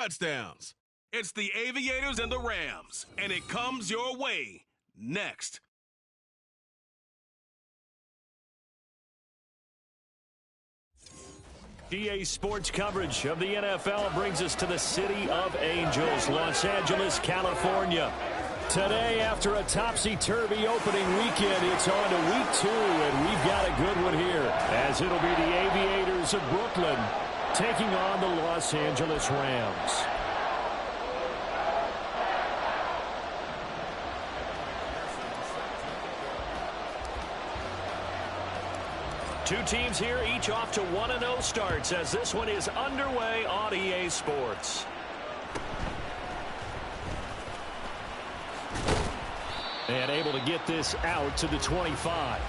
touchdowns. It's the Aviators and the Rams, and it comes your way next. EA Sports coverage of the NFL brings us to the City of Angels, Los Angeles, California. Today, after a topsy-turvy opening weekend, it's on to week 2, and we've got a good one here, as it'll be the Aviators of Brooklyn taking on the Los Angeles Rams. Two teams here, each off to 1-0 starts, as this one is underway on EA Sports. And able to get this out to the 25.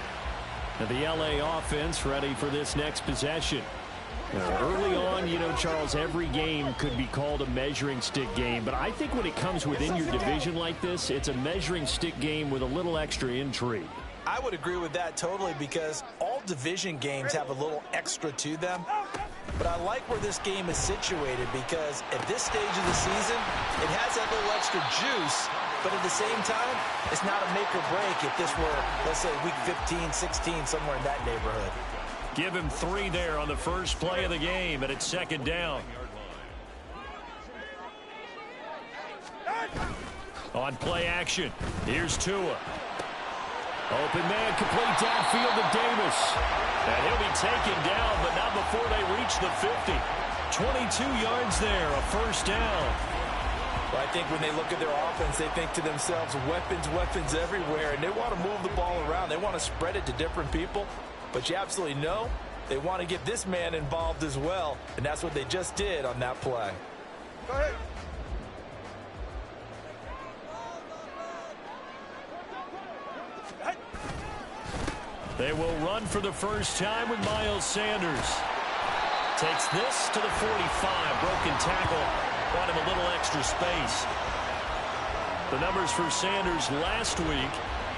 And the LA offense ready for this next possession. Early on, you know, Charles, every game could be called a measuring stick game. But I think when it comes within your division like this, it's a measuring stick game with a little extra intrigue. I would agree with that totally, because all division games have a little extra to them. But I like where this game is situated, because at this stage of the season, it has that little extra juice. But at the same time, it's not a make or break if this were, let's say, week 15, 16, somewhere in that neighborhood. Give him 3 there on the first play of the game, and it's second down. On play action, here's Tua. Open man, complete downfield to Davis. And he'll be taken down, but not before they reach the 50. 22 yards there, a first down. Well, I think when they look at their offense, they think to themselves, weapons, weapons everywhere, and they want to move the ball around. They want to spread it to different people, but you absolutely know they want to get this man involved as well, and that's what they just did on that play. Go ahead. They will run for the first time with Miles Sanders. Takes this to the 45. Broken tackle. Want him a little extra space. The numbers for Sanders last week,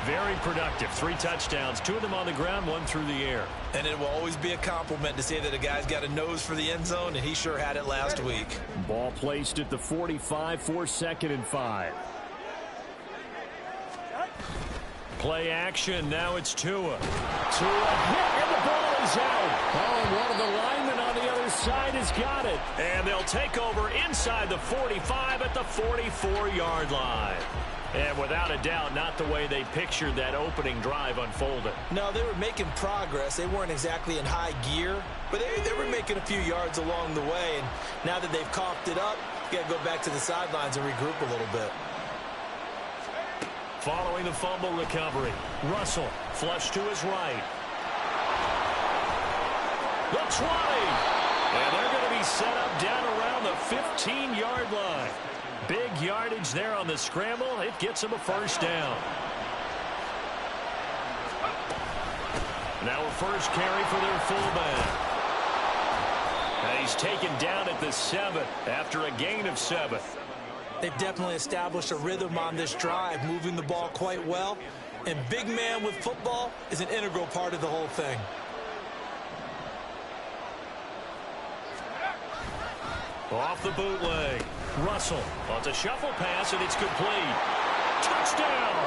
very productive. 3 touchdowns, 2 of them on the ground, 1 through the air. And it will always be a compliment to say that a guy's got a nose for the end zone, and he sure had it last week. Ball placed at the 45 for 2nd and 5. Play action, now it's Tua. Tua hit, and the ball is out. Oh, and one of the linemen on the other side has got it. And they'll take over inside the 45 at the 44-yard line. And without a doubt, not the way they pictured that opening drive unfolded. No, they were making progress. They weren't exactly in high gear, but they were making a few yards along the way. And now that they've coughed it up, you got to go back to the sidelines and regroup a little bit. Following the fumble recovery, Russell flush to his right. The 20. And they're going to be set up down around the 15-yard line. Big yardage there on the scramble. It gets them a first down. Now a first carry for their fullback. And he's taken down at the 7 after a gain of 7. They've definitely established a rhythm on this drive, moving the ball quite well. And big man with football is an integral part of the whole thing. Off the bootleg. Russell on a shuffle pass, and it's complete. Touchdown!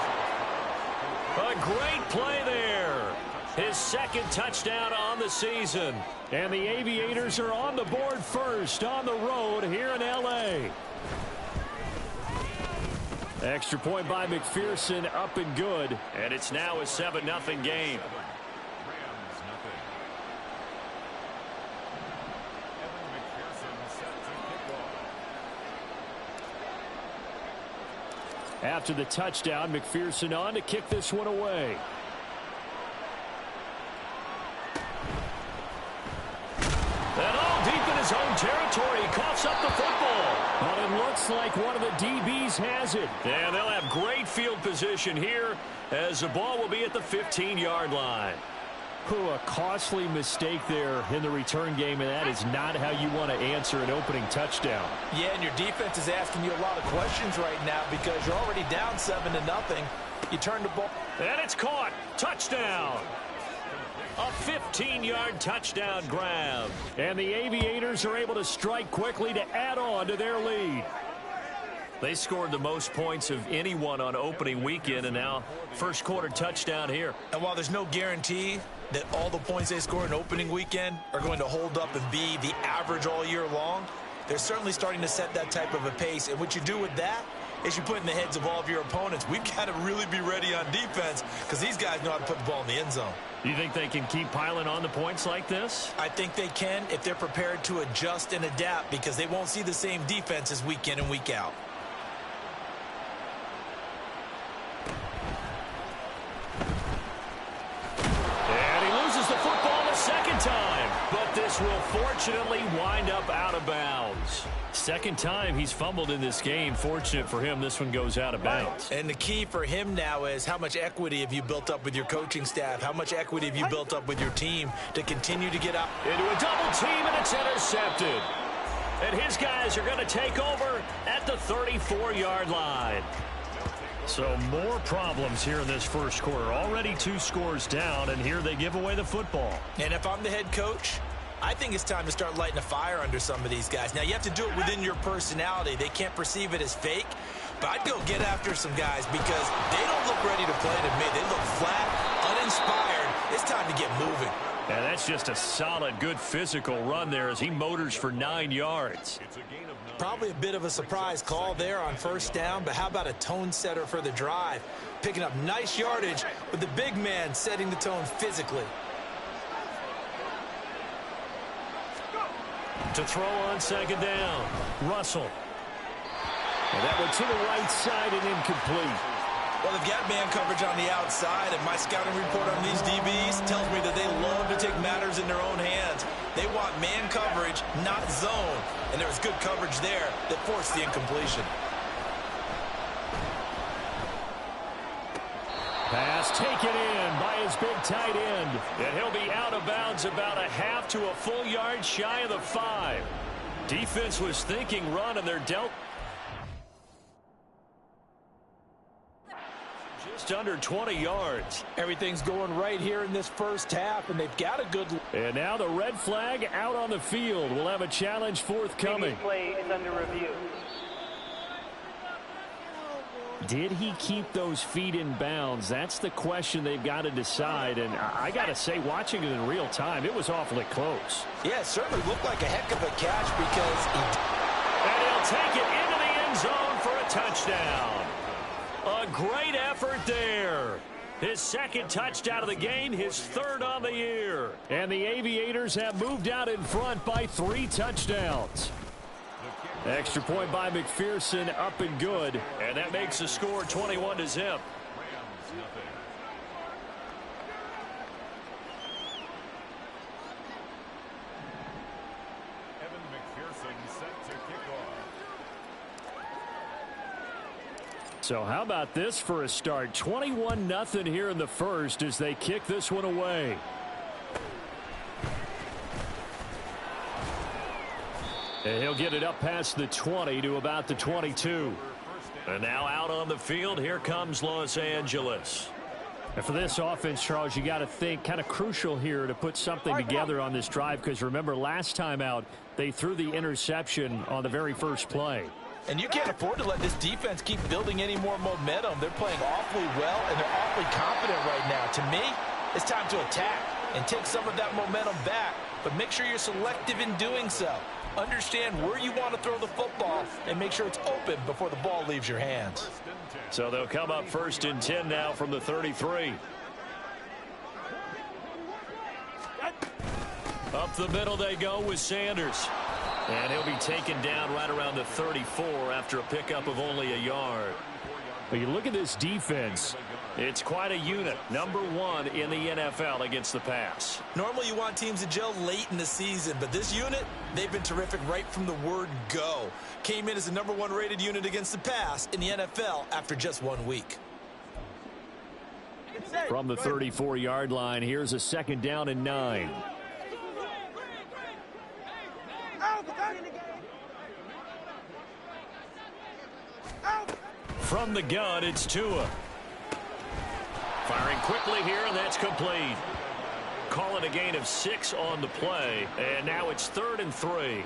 A great play there. His 2nd touchdown on the season. And the Aviators are on the board first on the road here in L.A. Extra point by McPherson, up and good. And it's now a 7-0 game. After the touchdown, McPherson on to kick this one away. And all deep in his own territory, he coughs up the football. But it looks like one of the DBs has it. And they'll have great field position here as the ball will be at the 15-yard line. A costly mistake there in the return game, and that is not how you want to answer an opening touchdown. Yeah, and your defense is asking you a lot of questions right now because you're already down 7-0. You turn the ball. And it's caught. Touchdown. A 15-yard touchdown grab. And the Aviators are able to strike quickly to add on to their lead. They scored the most points of anyone on opening weekend, and now first quarter touchdown here. And while there's no guarantee that all the points they score in opening weekend are going to hold up and be the average all year long, they're certainly starting to set that type of a pace. And what you do with that is you put in the heads of all of your opponents, we've got to really be ready on defense because these guys know how to put the ball in the end zone. Do you think they can keep piling on the points like this? I think they can if they're prepared to adjust and adapt, because they won't see the same defenses week in and week out. Second time, but this will fortunately wind up out of bounds. Second time he's fumbled in this game. Fortunate for him, this one goes out of bounds. And the key for him now is how much equity have you built up with your coaching staff? How much equity have you built up with your team to continue to get up? Into a double team, and it's intercepted. And his guys are going to take over at the 34-yard line. So more problems here in this first quarter. Already 2 scores down, and here they give away the football. And if I'm the head coach, I think it's time to start lighting a fire under some of these guys. Now, you have to do it within your personality. They can't perceive it as fake, but I'd go get after some guys because they don't look ready to play to me. They look flat, uninspired. It's time to get moving. And that's just a solid, good physical run there as he motors for 9 yards. Probably a bit of a surprise call there on first down, but how about a tone setter for the drive? Picking up nice yardage with the big man setting the tone physically. To throw on second down, Russell. And that one to the right side and incomplete. Well, they've got man coverage on the outside, and my scouting report on these DBs tells me that they love to take matters in their own hands. They want man coverage, not zone. And there was good coverage there that forced the incompletion. Pass taken in by his big tight end. And he'll be out of bounds about a half to a full yard shy of the 5. Defense was thinking run, and they're dealt just under 20 yards. Everything's going right here in this first half, and they've got a good... And now the red flag out on the field. We'll have a challenge forthcoming. Play is under review. Did he keep those feet in bounds? That's the question they've got to decide. And I got to say, watching it in real time, it was awfully close. Yeah, it certainly looked like a heck of a catch because he... And he'll take it into the end zone for a touchdown. A great effort there. His second touchdown of the game, his third on the year. And the Aviators have moved out in front by 3 touchdowns. Extra point by McPherson, up and good. And that makes the score 21-0. So how about this for a start? 21-0 here in the first as they kick this one away. And he'll get it up past the 20 to about the 22. And now out on the field, here comes Los Angeles. And for this offense, Charles, you got to think kind of crucial here to put something together on this drive, because remember last time out, they threw the interception on the very first play. And you can't afford to let this defense keep building any more momentum. They're playing awfully well, and they're awfully confident right now. To me, it's time to attack and take some of that momentum back, but make sure you're selective in doing so. Understand where you want to throw the football and make sure it's open before the ball leaves your hands. So they'll come up 1st and 10 now from the 33. Up the middle they go with Sanders. And he'll be taken down right around the 34 after a pickup of only a yard. But you look at this defense, it's quite a unit. Number 1 in the NFL against the pass. Normally you want teams to gel late in the season, but this unit, they've been terrific right from the word go. Came in as the number 1 rated unit against the pass in the NFL after just 1 week. From the 34-yard line, here's a 2nd down and 9. From the gun, it's Tua. Firing quickly here, and that's complete. call it a gain of 6 on the play. And now it's 3rd and 3.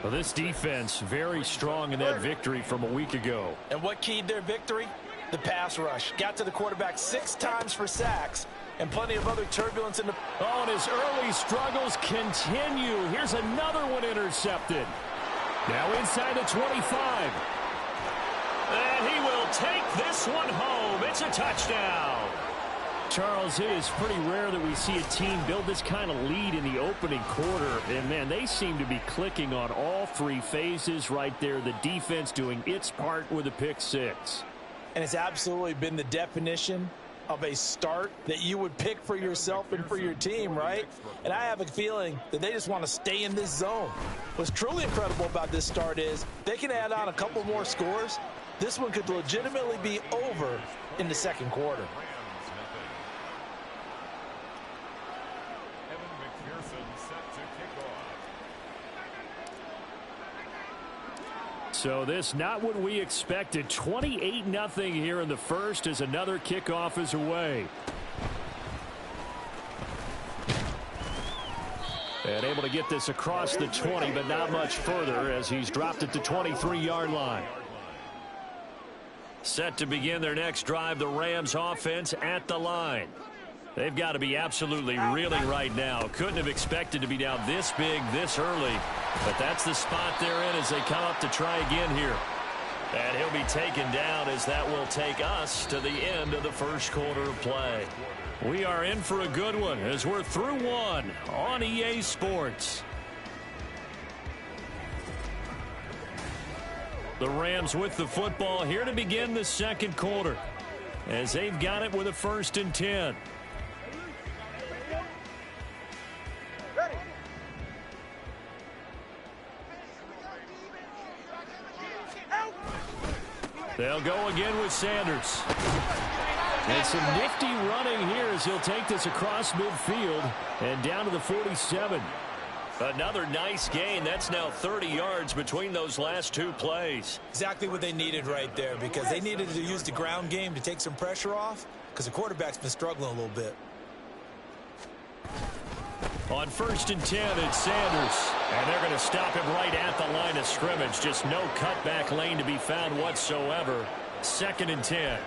Well, this defense very strong in that victory from a week ago. And what keyed their victory? The pass rush. Got to the quarterback 6 times for sacks and plenty of other turbulence in the... Oh, and his early struggles continue. Here's another one intercepted. Now inside the 25. And he will take this one home. It's a touchdown. Charles, it is pretty rare that we see a team build this kind of lead in the opening quarter. And, man, they seem to be clicking on all 3 phases right there. The defense doing its part with a pick 6. And it's absolutely been the definition of a start that you would pick for yourself and for your team, right? And I have a feeling that they just want to stay in this zone. What's truly incredible about this start is they can add on a couple more scores. This one could legitimately be over in the second quarter. So this not what we expected. 28-0 here in the first as another kickoff is away. And able to get this across the 20, but not much further as he's dropped it to 23-yard line. Set to begin their next drive, the Rams offense at the line. They've got to be absolutely reeling right now. Couldn't have expected to be down this big this early. But that's the spot they're in as they come up to try again here. And he'll be taken down as that will take us to the end of the first quarter of play. We are in for a good one as we're through one on EA Sports. The Rams with the football here to begin the second quarter as they've got it with a 1st and 10. They'll go again with Sanders. And some nifty running here as he'll take this across midfield and down to the 47. Another nice gain. That's now 30 yards between those last 2 plays. Exactly what they needed right there because they needed to use the ground game to take some pressure off because the quarterback's been struggling a little bit. On 1st and 10, it's Sanders. And they're going to stop him right at the line of scrimmage. Just no cutback lane to be found whatsoever. 2nd and 10.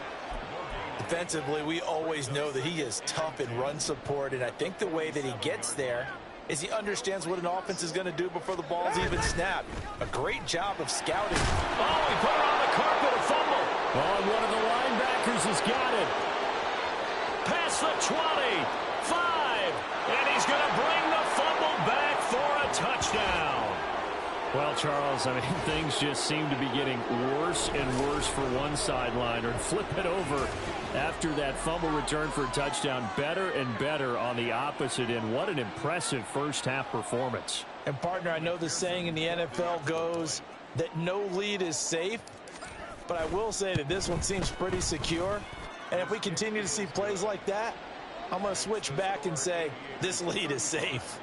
Defensively, we always know that he is tough in run support, and I think the way that he gets there is he understands what an offense is going to do before the ball's even snapped. A great job of scouting. Oh, he put her on the carpet, a fumble. Oh, one of the linebackers has got it. Past the 20, 5, and he's going to bring the fumble back for a touchdown. Well, Charles, I mean, things just seem to be getting worse and worse for one sideline. Or flip it over after that fumble return for a touchdown. Better and better on the opposite end. What an impressive first-half performance. And, partner, I know the saying in the NFL goes that no lead is safe, but I will say that this one seems pretty secure. And if we continue to see plays like that, I'm going to switch back and say this lead is safe.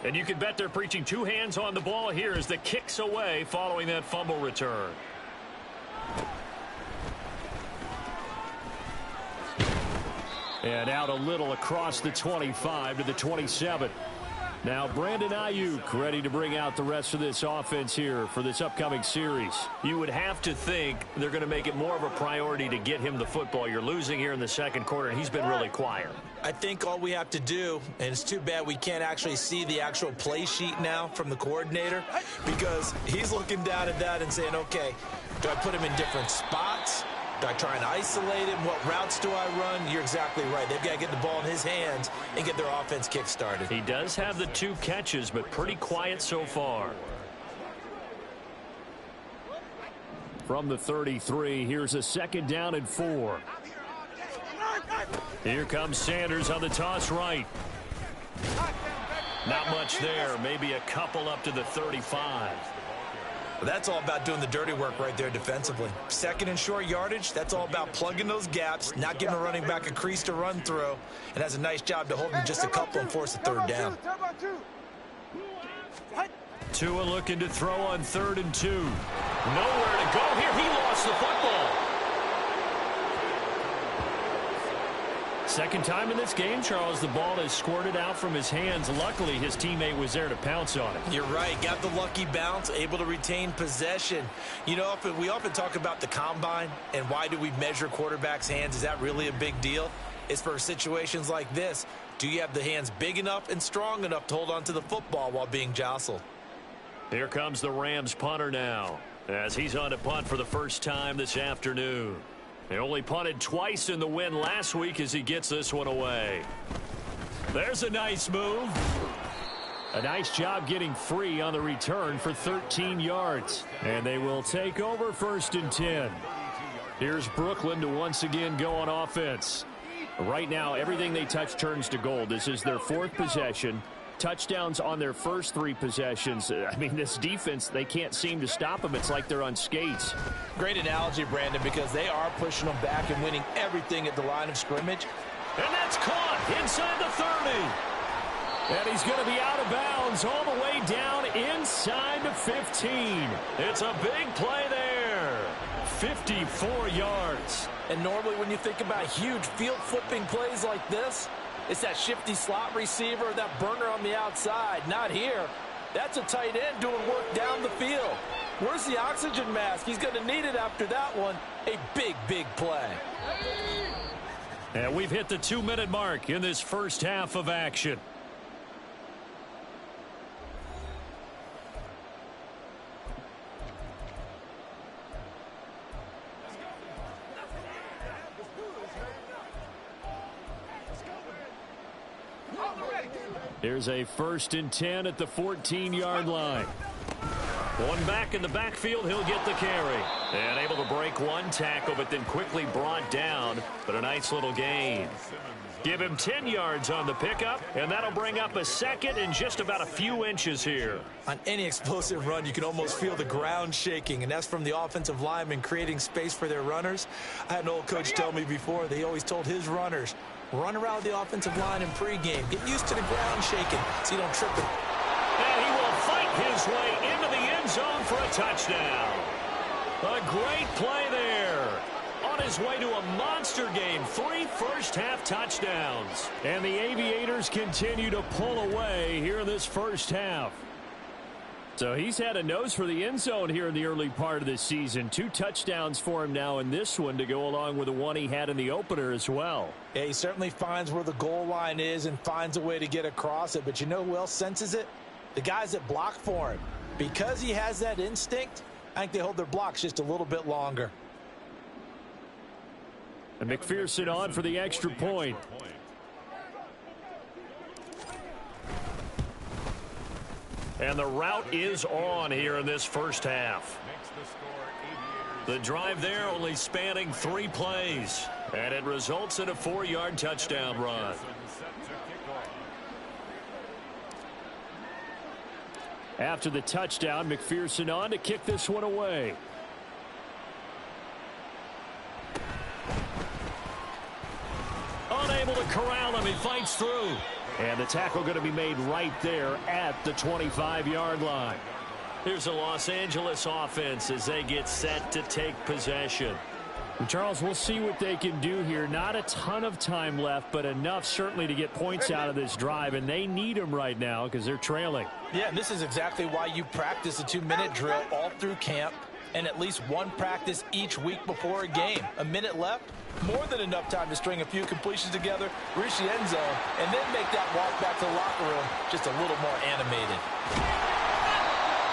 And you can bet they're preaching 2 hands on the ball here as the kick's away following that fumble return. And out a little across the 25 to the 27. Now Brandon Ayuk ready to bring out the rest of this offense here for this upcoming series. You would have to think they're going to make it more of a priority to get him the football. You're losing here in the second quarter, and he's been really quiet. I think all we have to do, and it's too bad we can't actually see the actual play sheet now from the coordinator, because he's looking down at that and saying, okay, do I put him in different spots? Do I try and isolate him? What routes do I run? You're exactly right. They've got to get the ball in his hands and get their offense kick-started. He does have the 2 catches, but pretty quiet so far. From the 33, here's a 2nd down and 4. Here comes Sanders on the toss right. Not much there. Maybe a couple up to the 35. That's all about doing the dirty work right there defensively. Second and short yardage, that's all about plugging those gaps, not giving a running back a crease to run through, and has a nice job to hold him just a couple and force a third down. Tua looking to throw on 3rd and 2. Nowhere to go here. He lost the football. Second time in this game, Charles, the ball has squirted out from his hands. Luckily, his teammate was there to pounce on it. You're right. Got the lucky bounce, able to retain possession. You know, we often talk about the combine and why do we measure quarterbacks' hands. Is that really a big deal? It's for situations like this. Do you have the hands big enough and strong enough to hold on to the football while being jostled? Here comes the Rams punter now, as he's on to punt for the first time this afternoon. They only punted twice in the win last week as he gets this one away. There's a nice move. A nice job getting free on the return for 13 yards. And they will take over 1st and 10. Here's Brooklyn to once again go on offense. Right now, everything they touch turns to gold. This is their 4th possession. Touchdowns on their first 3 possessions. I mean, this defense, they can't seem to stop them. It's like they're on skates. Great analogy, Brandon, because they are pushing them back and winning everything at the line of scrimmage. And that's caught inside the 30. And he's going to be out of bounds all the way down inside the 15. It's a big play there. 54 yards. And normally when you think about huge field flipping plays like this, it's that shifty slot receiver, that burner on the outside. Not here. That's a tight end doing work down the field. Where's the oxygen mask? He's going to need it after that one. A big, big play. And we've hit the 2-minute mark in this first half of action. Here's a 1st and 10 at the 14-yard line. One back in the backfield, he'll get the carry. And able to break one tackle, but then quickly brought down. But a nice little gain. Give him 10 yards on the pickup, and that'll bring up a second and just about a few inches here. On any explosive run, you can almost feel the ground shaking, and that's from the offensive linemen creating space for their runners. I had an old coach tell me before, they always told his runners, run around the offensive line in pregame. Get used to the ground shaking so you don't trip it. And he will fight his way into the end zone for a touchdown. A great play there. On his way to a monster game, 3 first-half touchdowns. And the Aviators continue to pull away here in this first half. So he's had a nose for the end zone here in the early part of this season. 2 touchdowns for him now in this one to go along with the one he had in the opener as well. Yeah, he certainly finds where the goal line is and finds a way to get across it. But you know who else senses it? The guys that block for him. Because he has that instinct, I think they hold their blocks just a little bit longer. And McPherson on for the extra point. And the route is on here in this first half. The drive there only spanning 3 plays. And it results in a 4-yard touchdown run. After the touchdown, McPherson on to kick this one away. Unable to corral him. He fights through. And the tackle going to be made right there at the 25-yard line. Here's the Los Angeles offense as they get set to take possession. Charles, we'll see what they can do here. Not a ton of time left, but enough certainly to get points out of this drive, and they need them right now because they're trailing. Yeah, and this is exactly why you practice a 2-minute drill all through camp and at least one practice each week before a game. A minute left, more than enough time to string a few completions together, reach the end zone, and then make that walk back to the locker room just a little more animated.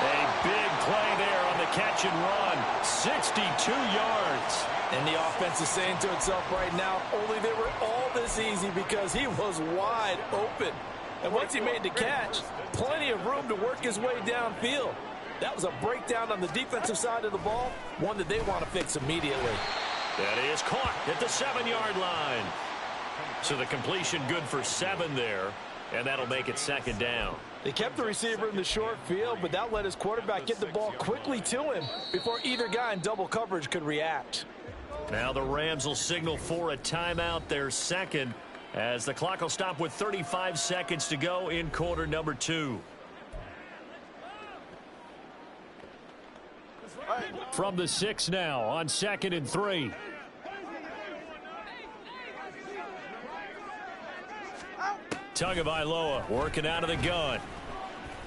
A big play there on the catch and run. 62 yards. And the offense is saying to itself right now, only they were all this easy because he was wide open. And once he made the catch, plenty of room to work his way downfield. That was a breakdown on the defensive side of the ball, one that they want to fix immediately. That is caught at the 7-yard line. So the completion good for 7 there. And that'll make it second down. They kept the receiver in the short field, but that let his quarterback get the ball quickly to him before either guy in double coverage could react. Now the Rams will signal for a timeout, their second, as the clock will stop with 35 seconds to go in quarter number 2. From the 6 now on 2nd and 3. Tagovailoa working out of the gun.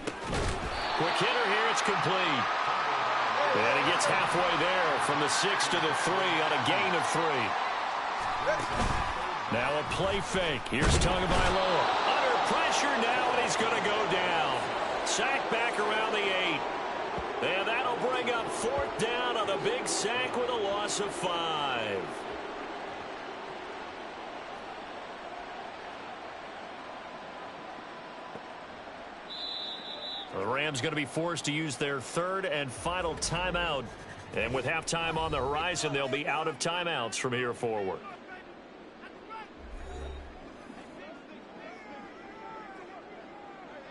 Quick hitter here, it's complete. And he gets halfway there from the 6 to the 3 on a gain of 3. Now a play fake. Here's Tagovailoa. Under pressure now, and he's going to go down. Sack back around the 8. And that'll bring up 4th down on the big sack with a loss of 5. The Rams going to be forced to use their 3rd and final timeout. And with halftime on the horizon, they'll be out of timeouts from here forward.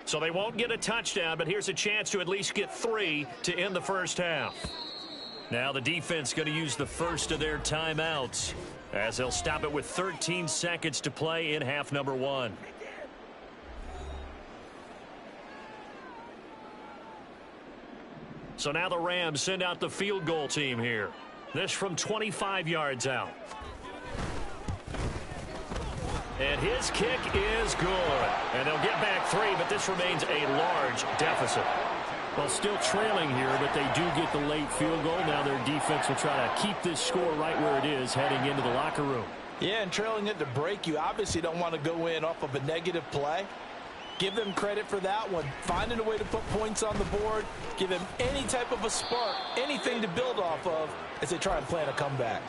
So they won't get a touchdown, but here's a chance to at least get 3 to end the first half. Now the defense going to use the first of their timeouts as they'll stop it with 13 seconds to play in half number 1. So now the Rams send out the field goal team here. This from 25 yards out. And his kick is good. And they'll get back 3, but this remains a large deficit. Well, still trailing here, but they do get the late field goal. Now their defense will try to keep this score right where it is heading into the locker room. Yeah, and trailing it to break, you obviously don't want to go in off of a negative play. Give them credit for that one. Finding a way to put points on the board. Give them any type of a spark, anything to build off of as they try and plan a comeback.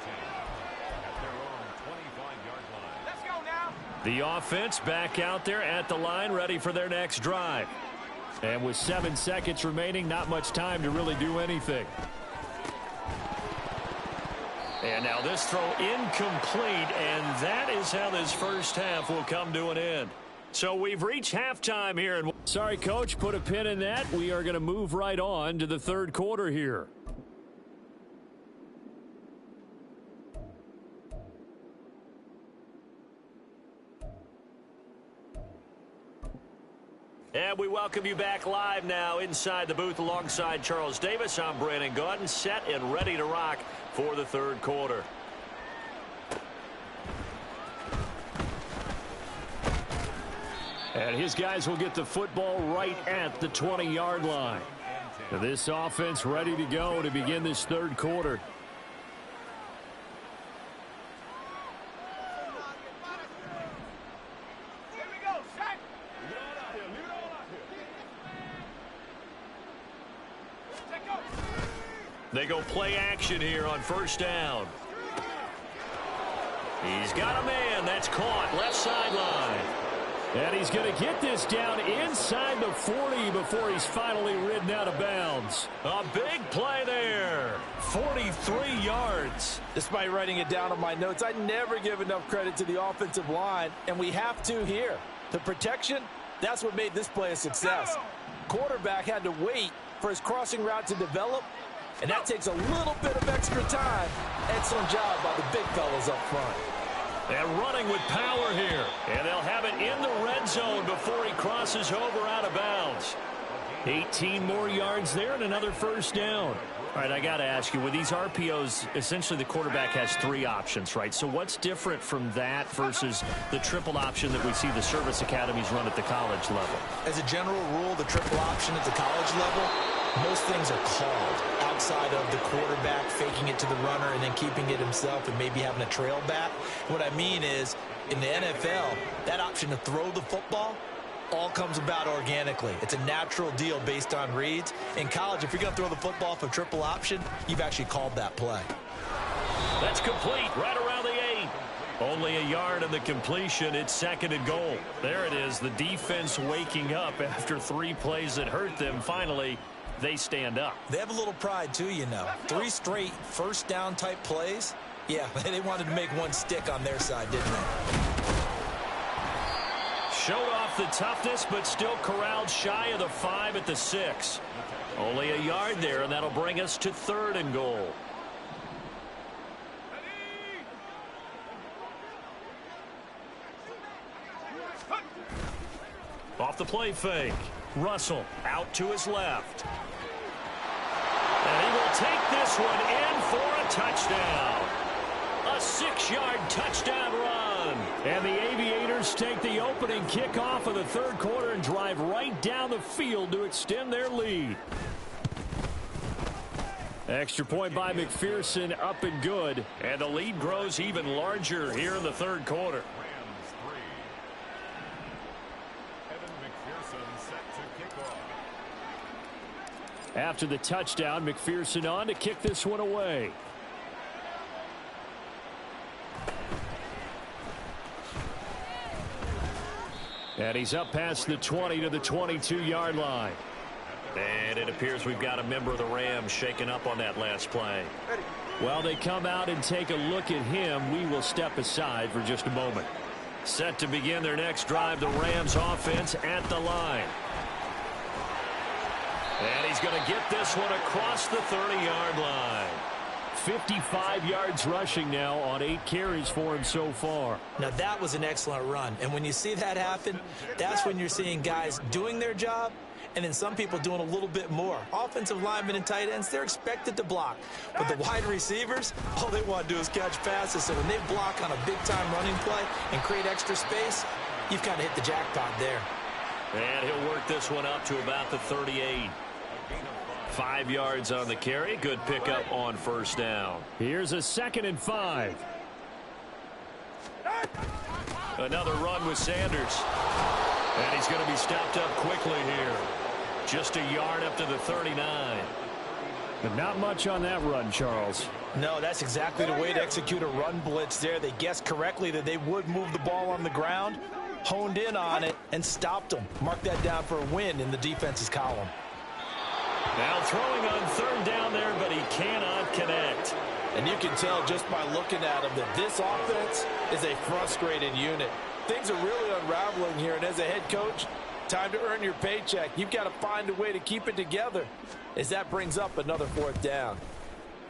The offense back out there at the line, ready for their next drive. And with 7 seconds remaining, not much time to really do anything. And now this throw incomplete, and that is how this first half will come to an end. So we've reached halftime here. And sorry, Coach, put a pin in that. We are going to move right on to the 3rd quarter here. And we welcome you back live now inside the booth alongside Charles Davis. I'm Brandon Gaudin, set and ready to rock for the 3rd quarter. And his guys will get the football right at the 20-yard line. This offense ready to go to begin this 3rd quarter. They go play action here on 1st down. He's got a man. That's caught. Left sideline. And he's going to get this down inside the 40 before he's finally ridden out of bounds. A big play there. 43 yards. Despite writing it down on my notes, I never give enough credit to the offensive line, and we have to here. The protection, that's what made this play a success. Quarterback had to wait for his crossing route to develop, and that takes a little bit of extra time. Excellent job by the big fellas up front. And running with power here. And they'll have it in the red zone before he crosses over out of bounds. 18 more yards there and another 1st down. All right, I got to ask you, with these RPOs, essentially the quarterback has 3 options, right? So what's different from that versus the triple option that we see the service academies run at the college level? As a general rule, the triple option at the college level, most things are called outside of the quarterback faking it to the runner and then keeping it himself and maybe having a trail back. What I mean is, in the NFL, that option to throw the football all comes about organically. It's a natural deal based on reads. In college, if you're going to throw the football for triple option, you've actually called that play. That's complete right around the 8. Only a yard in the completion. It's 2nd and goal. There it is. The defense waking up after 3 plays that hurt them. Finally, they stand up. They have a little pride, too, you know. 3 straight first down type plays. Yeah, they wanted to make one stick on their side, didn't they? Showed off the toughness, but still corralled shy of the 5 at the 6. Only a yard there, and that'll bring us to 3rd and goal. Off the play fake. Russell out to his left. And he will take this one in for a touchdown. A 6-yard touchdown run. And the Aviators take the opening kickoff of the 3rd quarter and drive right down the field to extend their lead. Extra point by McPherson, up and good. And the lead grows even larger here in the 3rd quarter. After the touchdown, McPherson on to kick this one away. And he's up past the 20 to the 22-yard line. And it appears we've got a member of the Rams shaken up on that last play. While they come out and take a look at him, we will step aside for just a moment. Set to begin their next drive, the Rams offense at the line. And he's going to get this one across the 30-yard line. 55 yards rushing now on 8 carries for him so far. Now, that was an excellent run. And when you see that happen, that's when you're seeing guys doing their job and then some people doing a little bit more. Offensive linemen and tight ends, they're expected to block. But the wide receivers, all they want to do is catch passes. So when they block on a big-time running play and create extra space, you've kind of hit the jackpot there. And he'll work this one up to about the 38. 5 yards on the carry. Good pickup on 1st down. Here's a 2nd and 5. Another run with Sanders. And he's going to be stopped up quickly here. Just a yard up to the 39. But not much on that run, Charles. No, that's exactly the way to execute a run blitz there. They guessed correctly that they would move the ball on the ground, honed in on it, and stopped them. Mark that down for a win in the defense's column. Now throwing on 3rd down there, but he cannot connect. And you can tell just by looking at him that this offense is a frustrated unit. Things are really unraveling here, and as a head coach, time to earn your paycheck. You've got to find a way to keep it together as that brings up another 4th down.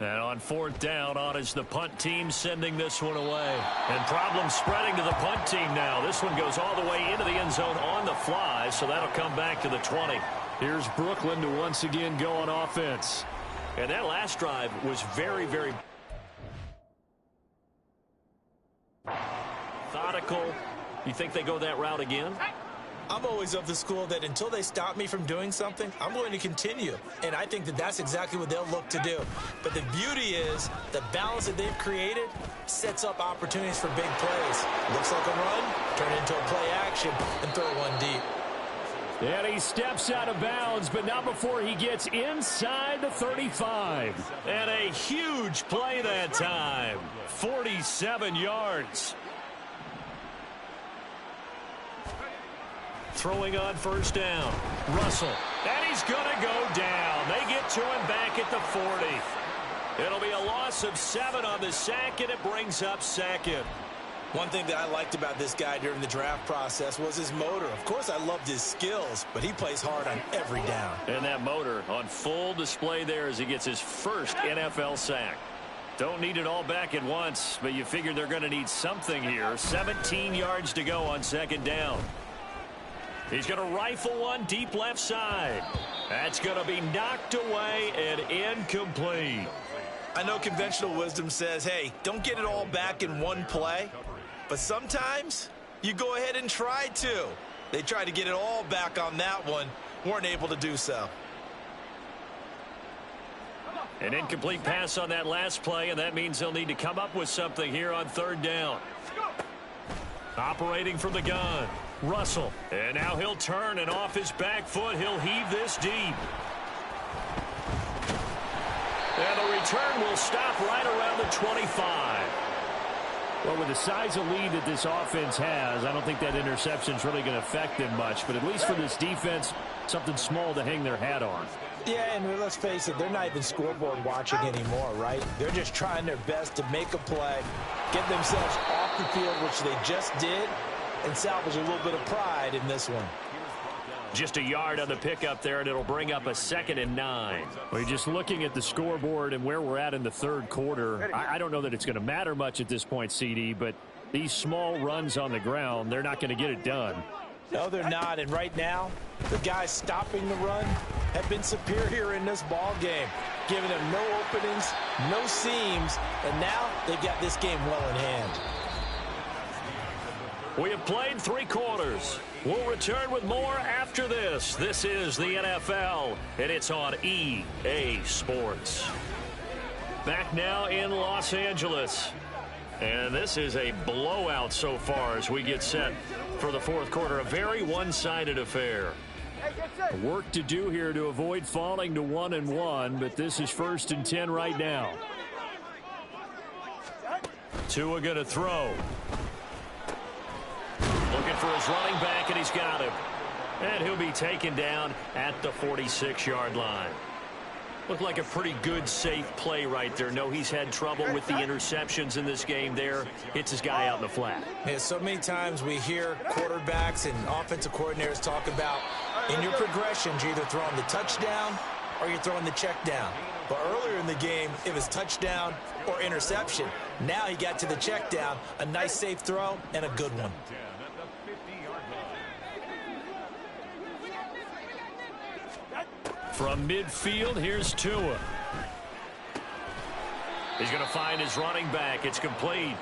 And on 4th down, on is the punt team sending this one away. And problems spreading to the punt team now. This one goes all the way into the end zone on the fly, so that'll come back to the 20. Here's Brooklyn to once again go on offense. And that last drive was very, very methodical. You think they go that route again? I'm always of the school that until they stop me from doing something, I'm going to continue. And I think that that's exactly what they'll look to do. But the beauty is the balance that they've created sets up opportunities for big plays. Looks like a run, turn it into a play action, and throw one deep. And he steps out of bounds, but not before he gets inside the 35. And a huge play that time. 47 yards. Throwing on 1st down. Russell. And he's going to go down. They get to him back at the 40. It'll be a loss of 7 on the sack, and it brings up 2nd. One thing that I liked about this guy during the draft process was his motor. Of course, I loved his skills, but he plays hard on every down. And that motor on full display there as he gets his first NFL sack. Don't need it all back at once, but you figure they're going to need something here. 17 yards to go on 2nd down. He's going to rifle one deep left side. That's going to be knocked away and incomplete. I know conventional wisdom says, hey, don't get it all back in one play. But sometimes you go ahead and try to. They tried to get it all back on that one. Weren't able to do so. An incomplete pass on that last play, and that means they'll need to come up with something here on 3rd down. Operating from the gun. Russell. And now he'll turn, and off his back foot, he'll heave this deep. And the return will stop right around the 25. Well, with the size of lead that this offense has, I don't think that interception is really going to affect them much. But at least for this defense, something small to hang their hat on. Yeah, and let's face it, they're not even scoreboard watching anymore, right? They're just trying their best to make a play, get themselves off the field, which they just did, and salvage a little bit of pride in this one. Just a yard on the pickup there, and it'll bring up a 2nd and 9. We're just looking at the scoreboard and where we're at in the third quarter. I don't know that it's going to matter much at this point, CD, but these small runs on the ground, they're not going to get it done. No, they're not. And right now, the guys stopping the run have been superior in this ball game, giving them no openings, no seams, and now they've got this game well in hand. We have played 3 quarters. We'll return with more after this. This is the NFL, and it's on EA Sports. Back now in Los Angeles. And this is a blowout so far as we get set for the fourth quarter. A very one-sided affair. Work to do here to avoid falling to 1-1, but this is 1st and 10 right now. Tua going to throw. Looking for his running back, and he's got him. And he'll be taken down at the 46-yard line. Looked like a pretty good, safe play right there. No, he's had trouble with the interceptions in this game there. Hits his guy out in the flat. Yeah, so many times we hear quarterbacks and offensive coordinators talk about in your progressions, you're either throwing the touchdown or you're throwing the check down. But earlier in the game, it was touchdown or interception. Now he got to the check down, a nice safe throw, and a good one. From midfield, here's Tua. He's going to find his running back. It's complete.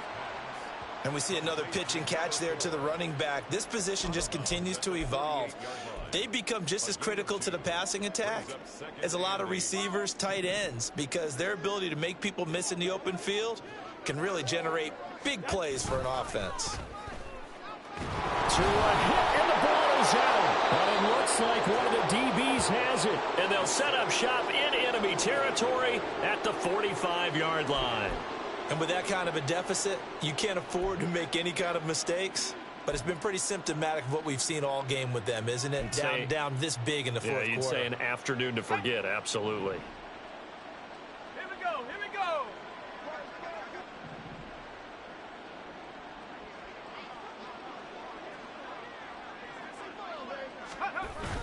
And we see another pitch and catch there to the running back. This position just continues to evolve. They become just as critical to the passing attack as a lot of receivers, tight ends, because their ability to make people miss in the open field can really generate big plays for an offense. To a hit, and the ball is out. But it looks like one of the DBs has it. And they'll set up shop in enemy territory at the 45-yard line. And with that kind of a deficit, you can't afford to make any kind of mistakes. But it's been pretty symptomatic of what we've seen all game with them, isn't it? Down this big in the fourth quarter. Yeah, you'd say an afternoon to forget, absolutely. Here we go, here we go.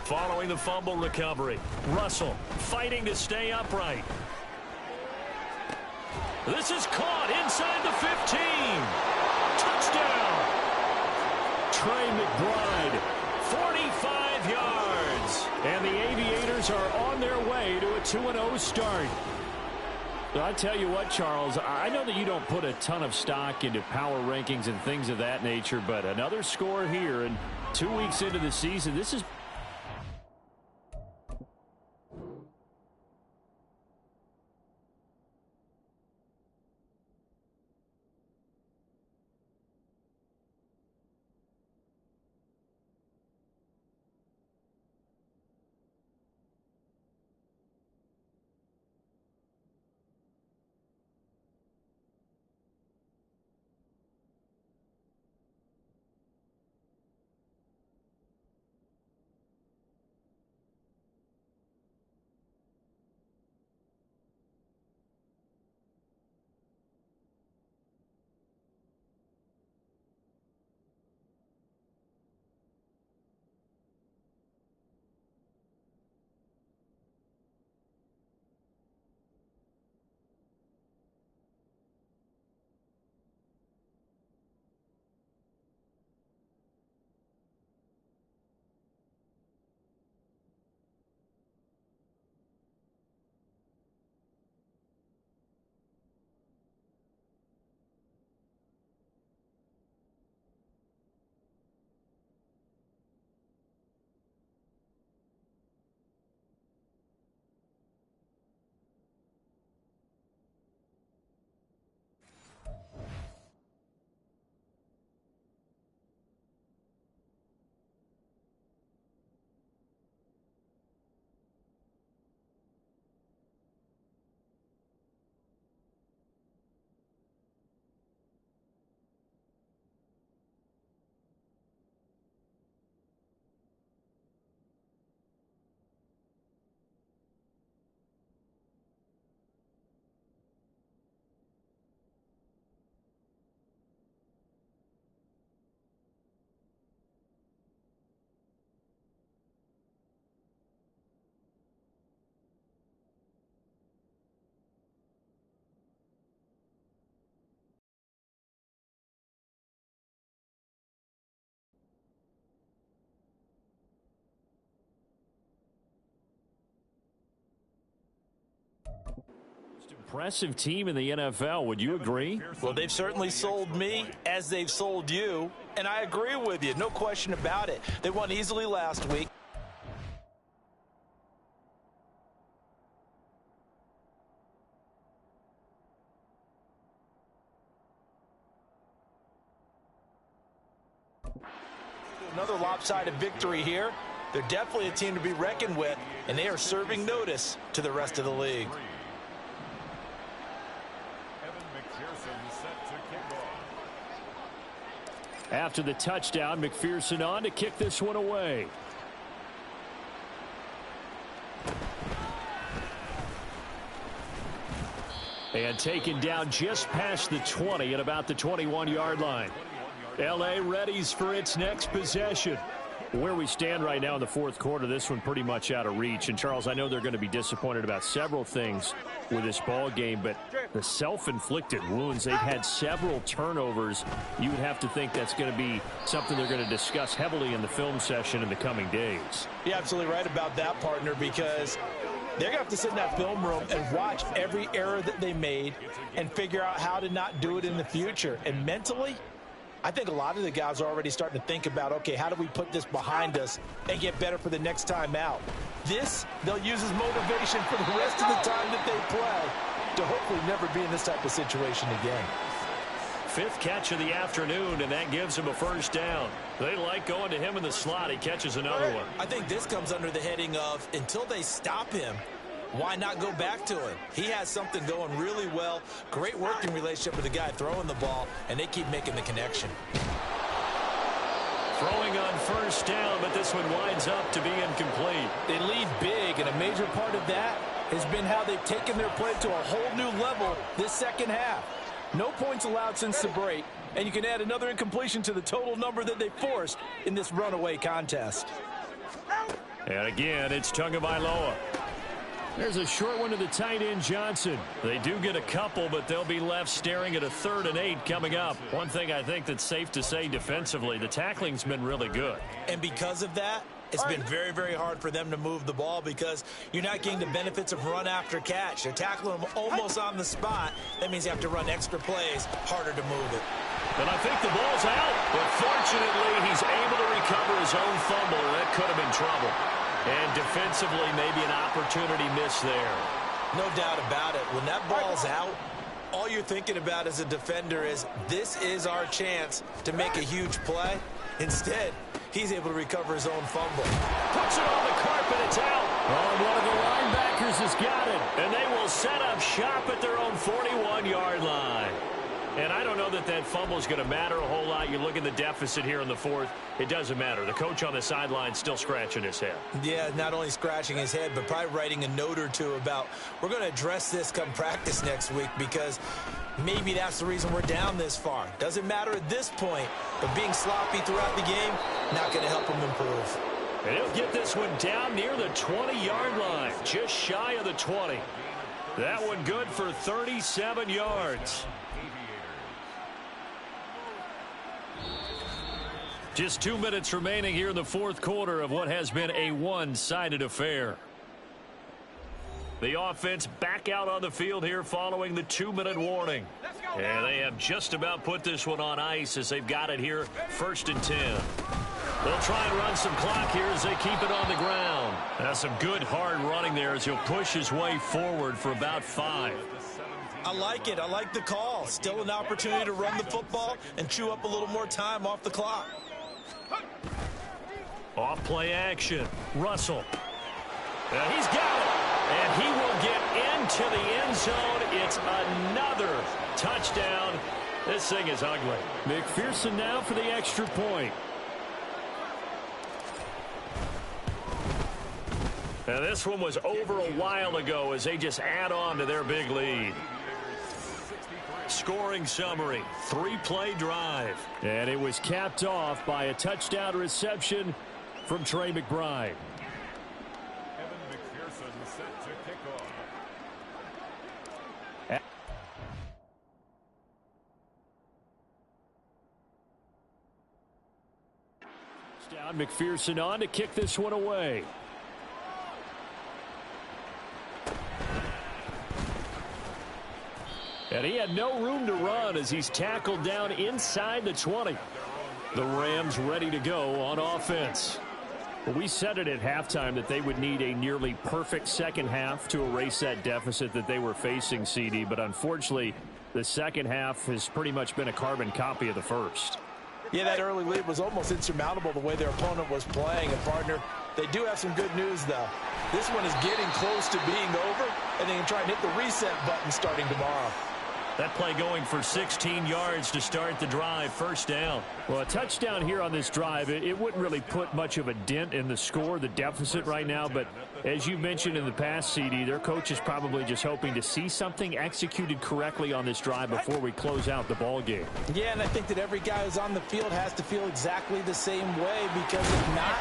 Following the fumble recovery, Russell fighting to stay upright. This is caught inside the 15. Touchdown. Trey McBride, 45 yards. And the Aviators are on their way to a 2-0 start. I tell you what, Charles, I know that you don't put a ton of stock into power rankings and things of that nature, but another score here, and 2 weeks into the season, this is impressive team in the NFL. Would you agree? Well, they've certainly sold me as they've sold you, and I agree with you. No question about it. They won easily last week. Another lopsided victory here. They're definitely a team to be reckoned with, and they are serving notice to the rest of the league. After the touchdown, McPherson on to kick this one away. And taken down just past the 20 at about the 21-yard line. L.A. readies for its next possession. Where we stand right now in the fourth quarter, this one pretty much out of reach. And, Charles, I know they're going to be disappointed about several things with this ball game, but the self-inflicted wounds, they've had several turnovers. You would have to think that's going to be something they're going to discuss heavily in the film session in the coming days. You're absolutely right about that, partner, because they're going to have to sit in that film room and watch every error that they made and figure out how to not do it in the future. And mentally, I think a lot of the guys are already starting to think about, okay, how do we put this behind us and get better for the next time out? This, they'll use as motivation for the rest of the time that they play to hopefully never be in this type of situation again. Fifth catch of the afternoon, and that gives him a first down. They like going to him in the slot. He catches another one. I think this comes under the heading of, until they stop him, why not go back to him? He has something going really well. Great working relationship with the guy throwing the ball, and they keep making the connection. Throwing on first down, but this one winds up to be incomplete. They lead big, and a major part of that has been how they've taken their play to a whole new level this second half. No points allowed since the break, and you can add another incompletion to the total number that they forced in this runaway contest. And again, it's Tagovailoa. There's a short one to the tight end, Johnson. They do get a couple, but they'll be left staring at a 3rd and 8 coming up. One thing I think that's safe to say defensively, the tackling's been really good. And because of that, it's been very, very hard for them to move the ball because you're not getting the benefits of run after catch. They're tackling them almost on the spot. That means you have to run extra plays, harder to move it. And I think the ball's out, but fortunately he's able to recover his own fumble. That could have been trouble. And defensively, maybe an opportunity miss there. No doubt about it. When that ball's out, all you're thinking about as a defender is, this is our chance to make a huge play. Instead, he's able to recover his own fumble. Puts it on the carpet, it's out. Oh, one of the linebackers has got it. And they will set up shop at their own 41-yard line. And I don't know that that fumble is going to matter a whole lot. You look at the deficit here in the fourth, it doesn't matter. The coach on the sideline still scratching his head. Yeah, not only scratching his head, but probably writing a note or two about, we're going to address this come practice next week because maybe that's the reason we're down this far. Doesn't matter at this point, but being sloppy throughout the game, not going to help him improve. And he'll get this one down near the 20-yard line, just shy of the 20. That one good for 37 yards. Just 2 minutes remaining here in the fourth quarter of what has been a one-sided affair. The offense back out on the field here following the 2-minute warning. And they have just about put this one on ice as they've got it here, 1st and 10. They'll try and run some clock here as they keep it on the ground. That's some good hard running there as he'll push his way forward for about 5. I like it. I like the call. Still an opportunity to run the football and chew up a little more time off the clock. Off play action. Russell. He's got it. And he will get into the end zone. It's another touchdown. This thing is ugly. McPherson now for the extra point. Now this one was over a while ago as they just add on to their big lead. Scoring summary, 3-play drive. And it was capped off by a touchdown reception from Trey McBride. Evan McPherson set to kick off. Down, McPherson on to kick this one away. And he had no room to run as he's tackled down inside the 20. The Rams ready to go on offense. Well, we said it at halftime that they would need a nearly perfect second half to erase that deficit that they were facing, CD. But unfortunately, the second half has pretty much been a carbon copy of the first. Yeah, that early lead was almost insurmountable the way their opponent was playing. And, partner, they do have some good news, though. This one is getting close to being over, and they can try and hit the reset button starting tomorrow. That play going for 16 yards to start the drive. First down. Well, a touchdown here on this drive, it wouldn't really put much of a dent in the score, the deficit right now. But as you mentioned in the past, CD, their coach is probably just hoping to see something executed correctly on this drive before we close out the ball game. Yeah, and I think that every guy who's on the field has to feel exactly the same way, because if not,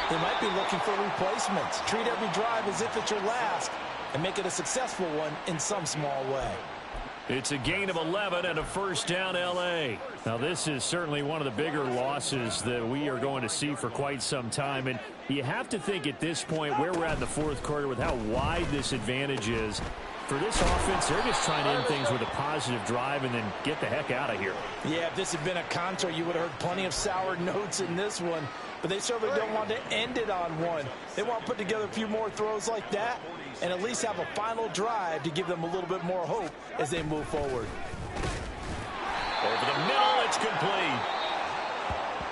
they might be looking for replacements. Treat every drive as if it's your last and make it a successful one in some small way. It's a gain of 11 and a first down, L.A. Now, this is certainly one of the bigger losses that we are going to see for quite some time. And you have to think at this point where we're at in the fourth quarter with how wide this advantage is. For this offense, they're just trying to end things with a positive drive and then get the heck out of here. Yeah, if this had been a concert, you would have heard plenty of sour notes in this one. But they certainly don't want to end it on one. They want to put together a few more throws like that and at least have a final drive to give them a little bit more hope as they move forward. Over the middle, it's complete.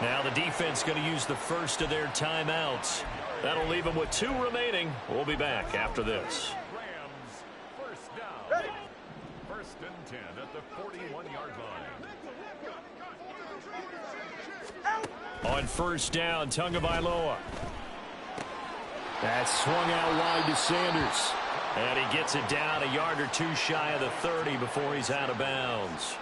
Now the defense going to use the first of their timeouts. That'll leave them with 2 remaining. We'll be back after this. Rams, first down. First and 10 at the 41-yard line. On first down, Tagovailoa. That's swung out wide to Sanders. And he gets it down a yard or 2 shy of the 30 before he's out of bounds.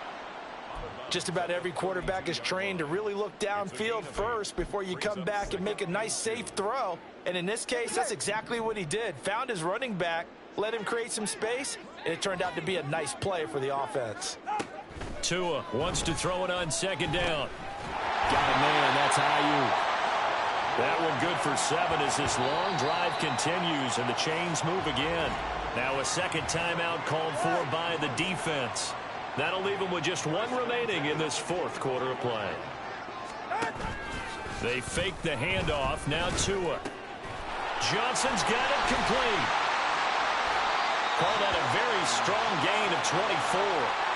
Just about every quarterback is trained to really look downfield first before you come back and make a nice, safe throw. And in this case, that's exactly what he did. Found his running back, let him create some space, and it turned out to be a nice play for the offense. Tua wants to throw it on second down. Got a man. That's Ayuk. That one good for 7 as this long drive continues and the chains move again. Now a second timeout called for by the defense. That'll leave them with just 1 remaining in this fourth quarter of play. They fake the handoff. Now Tua. Johnson's got it complete. Call that a very strong gain of 24.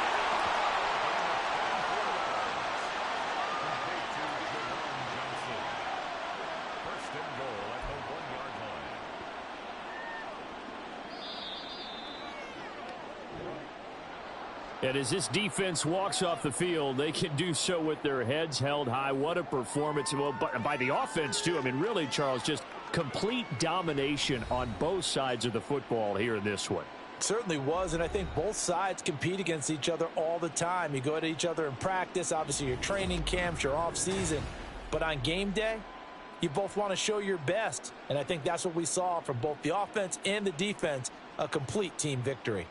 And as this defense walks off the field, they can do so with their heads held high. What a performance. Well, by the offense, too. I mean, really, Charles, just complete domination on both sides of the football here in this one. It certainly was, and I think both sides compete against each other all the time. You go at each other in practice, obviously your training camps, your off-season. But on game day, you both want to show your best. And I think that's what we saw from both the offense and the defense, a complete team victory.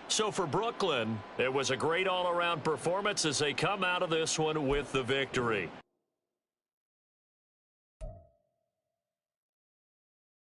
So for Brooklyn, it was a great all-around performance as they come out of this one with the victory.